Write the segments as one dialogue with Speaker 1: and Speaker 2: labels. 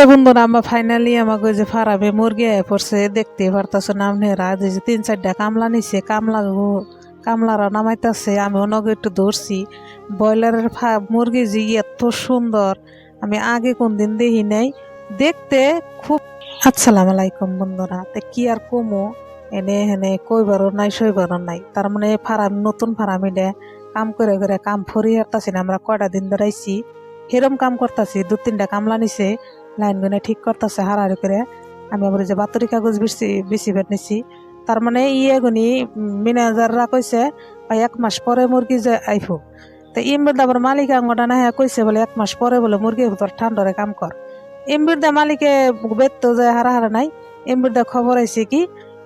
Speaker 1: তো বন্ধুরা আমরা ফাইনালি আমাকে ওই যে ফারামে মুরগি আয়া পড়ছে দেখতে পারতাছো না আপনারা যে 3-4টা কামলা নিছে কামলারা নামাইতেছে আমি ওনাকে একটু ধরছি ব্রয়লারের মুরগি যে এত সুন্দর আমি আগে কোনদিন দেখি নাই দেখতে খুব। আসসালামু আলাইকুম বন্ধুরা, তো কি আর কমো এনে হেনে কইবারও নাই সইবারও নাই, তার মানে ফারাম নতুন ফারাম এটা কাম করে করে কাম ফরি হারতাছি না আমরা কয়টা দিন বেড়াইছি সেরম কাম করতেছি 2-3টা কামলা নিছে লাইন গুনে ঠিক করতেছে হারাহারি করে। আমি আবার যে বাতরি কাগজ বেশি বের নিছি, তার মানে গুনি ম্যানেজাররা কইছে 1 মাস পরে মুরগি যে আইফো। তো ইমবির আবার মালিক আঙ্গটা না হ্যাঁ কইছে বলে 1 মাস পরে বলে মুরগি তোর ঠান্ডারে কাম কর। এমবির দা মালিকে বেত যায় হারা নাই। এমবির দা খবর আইছে কি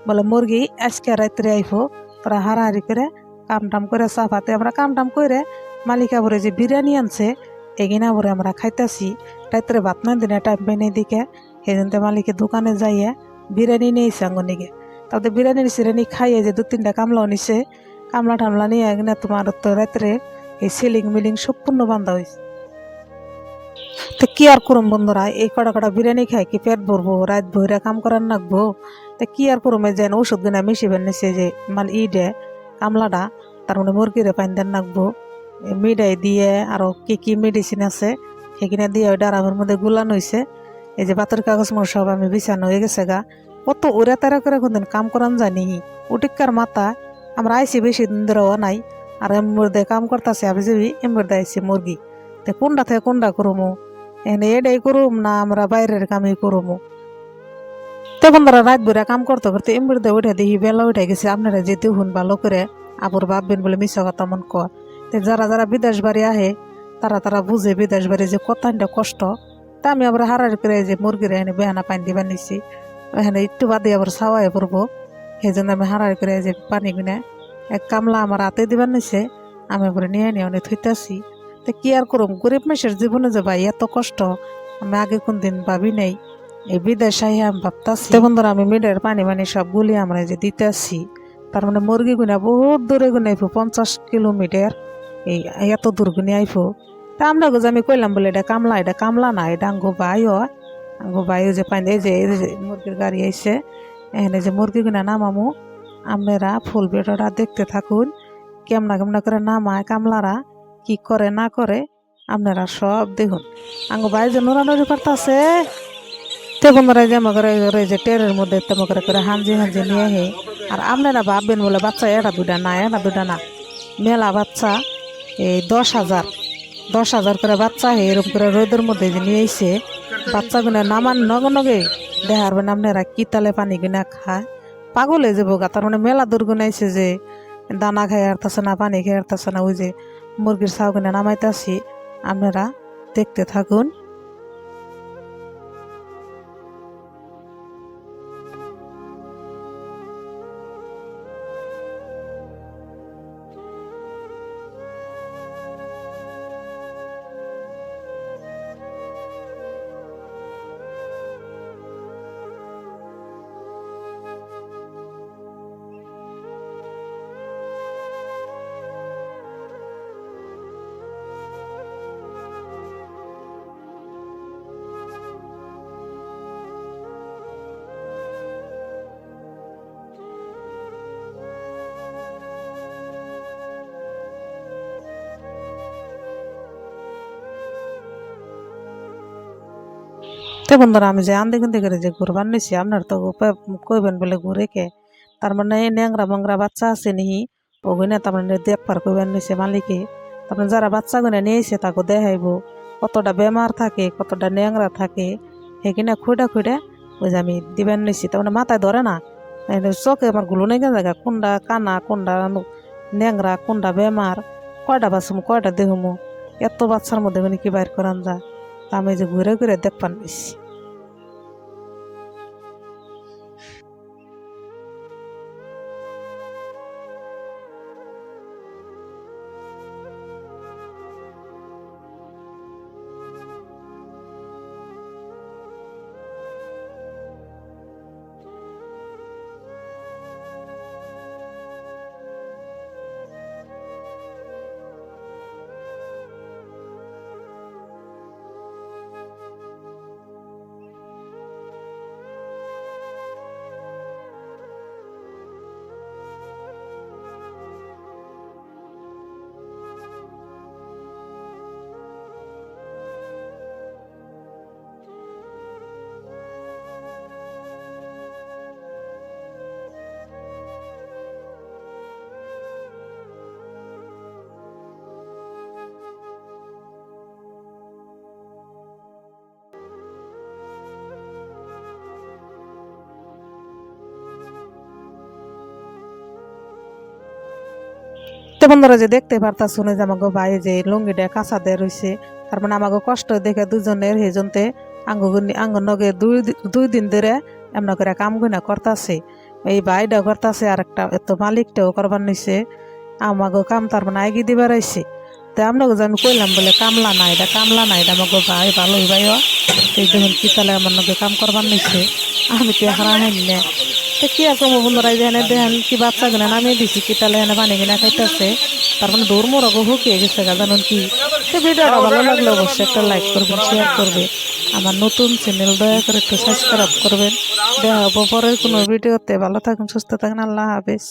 Speaker 1: বলে মুরগি আজকে রাত্রে আইফো, তোরা হারাহারি করে কাম টাম করে চাপাতে আমরা কাম টাম করে মালিক আবরে যে বিরিয়ানি আনছে এগিনা আবরে আমরা খাইতাছি। রাত্রে ভাত না দিনে টাইম পাই দিকে সেদিনতে মালিকের দোকানে যাইয়ে বিরিয়ানি নিয়েছে আঙ্গনিকে। তাদের বিরিয়ানি সিরিয়ানি খাইয়ে যে 2-3টা কামলাও নিছে, কামলা টামলা নিয়ে এগিনা তোমার তো রাত্রে এই সিলিং মিলিং সম্পূর্ণ বান্ধা হয়েছে। তো কি আর করুম বন্ধুরা, এই কটা বিরিয়ানি খাই কি পেট ভরবো, রাত ভরে কাম করার নাকবো। তো কি আর করুম যেন ওষুধ কিনা মিশি বেনিছে যে মাল ইডে কামলাটা, তার মানে মুরগিরে পাইন দেন নাকবো মিডাই দিয়ে আরো কি কি মেডিসিন আছে সেখানে দিয়ে ওই ডারামের মধ্যে গুলান হয়েছে। এই যে বাতরি কাগজ মোর সব আমি বিছানো হয়ে গেছে গা, কত উড়ে তারা করে কোনদিন কাম করান জানি উটিকার মাথা। আমরা আইসি বেশি দিন ধরেও নাই আর এমর দিয়ে কাম করতেছে আমি যাবি এমর দিয়ে আইসি মুরগি। তো কোনটা থেকে কোনটা করবো এনে এটাই করুম না আমরা বাইরের কামই করবো। তো বন্ধুরা রাত ভরে কাম করতে করতে এমর দিয়ে উঠে দেখি বেলা উঠে গেছে। আপনারা যেতে হুন ভালো করে আবার ভাববেন বলে মিশা কথা মন কর। যারা যারা বিদেশ বাড়ি আহে তারা বুঝে বিদেশ বাড়ি যে কতটা কষ্ট। তা আমি আবার হারার করে যে মুরগির এখানে বেহানা পানি দিবা নিছি, এখানে একটু বাদে আবার ছাওয়াই পড়বো। সেই জন্য আমি হারার করে যে পানি কিনে এক কামলা আমার হাতে দিবার নিছে, আমি আবার নিয়ে নিয়ে অনেক থইতাছি। তো কি আর করুম, গরিব মানুষের জীবনে যে ভাই এত কষ্ট আমি আগে কোনদিন ভাবি নাই। এই বিদেশ আই আমি ভাবতাছি। তো বন্ধুরা আমি মিডের পানি মানে সব গুলি আমরা যে দিতেছি, তার মানে মুরগি গুনা বহুত দূরে গুনে 50 কিলোমিটার এই এত দূর গুনে আইফো। তা আমরা যে আমি কইলাম বলে এটা কামলা না, এটা আঙ্গো ভাইও যে পাইন এই যে মুরগির গাড়ি আইছে এখানে যে মুরগি গুনা নামামু। আপনারা ফুল ভিডিওটা দেখতে থাকুন, কেমনা কেমনা করে নামায় কামলারা, কি করে না করে আপনারা সব দেখুন। আঙ্গো ভাই যে নোড়ানোড়ি করতেছে। তে বন্ধুরা যে আমাকে যে টেরের মধ্যে তেমন করে হাঞ্জি নিয়ে হে। আর আপনারা ভাববেন বলে বাচ্চা এটা দুটা না মেলা বাচ্চা, এই 10,000 করে বাচ্চা হে এরকম করে রোদের মধ্যে যে নিয়ে এসে বাচ্চাগুলো নামান নগে দেখারবেন আপনারা কি তালে পানি কিনা খায় পাগলে যে বোগা। তার মানে মেলা দুর্গুণ আইছে যে দানা খাই হারতাছে না পানি খাই হারতাছে না, ওই যে মুরগির ছাউ কিনা নামাইতাছি আপনারা দেখতে থাকুন। তো বন্ধুরা আমি যে আন্দে কিন্তু করে যে ঘুরবার নিছি আপনার তো কইবেন বলে ঘুরে কে, তার মানে ন্যাংরা বাংরা বাচ্চা আছে নি ওগুনে তার মানে দেখবার কইবেন নিছে মালিকে। তারপরে যারা বাচ্চা গুনে নিয়েছে তাকে দেখাইব কতটা বেমার থাকে কতটা ন্যাংরা থাকে সেখানে খুঁড়া ওই যে আমি দিবেন নিছি। তার মানে মাথায় ধরে না, চোখে আমার গুলো নেই জায়গা কোনটা কানা কোনটা ন্যাংরা কোনটা বেমার, কয়টা বাচ্চা কয়টা দেহমু এত বাচ্চার মধ্যে মানে কি বাইর করান যা। তা আমি যে ঘুরে ঘুরে দেখবার নিছি। বন্ধুরা যে দেখতে পারতাছ না যে আমাকে ভাই যে লুঙ্গিটা কাঁচা দিয়ে রয়েছে, তার মানে আমাকে কষ্ট দেখে দুজনের হেজনতে আঙ্গ নগে দুই দিন ধরে এমন করে কাম গুনা করতেছে। এই ভাইটাও করতেছে আর একটা এত মালিকটাও করবার নিছে আমাকে কাম তার মানে আগে দিবার আইছে। তো আপনাকে যে আমি কইলাম বলে কামলা নাই এটা কামলা নাই এটা আমাকে ভাই ভালোই ভাইও এই দেখুন কি তাহলে আমার নগে কাম করবার নিছে, আমি তো হারা হেন না। তো কি আর করবো বন্ধুরা, এই যে এনে দেখেন কি বাচ্চা গুলো নামিয়ে দিছি কি তাহলে এনে পানি কিনা খাইতেছে, তার মানে দৌড় মোরগও হুকিয়ে গেছে গা জানুন কি। তো ভিডিওটা ভালো লাগলে অবশ্যই একটা লাইক করবেন, শেয়ার করবে, আমার নতুন চ্যানেল দয়া করে একটু সাবস্ক্রাইব করবেন। দেখা হবো পরের কোনো ভিডিওতে। ভালো থাকুন, সুস্থ থাকুন, আল্লাহ হাফেজ।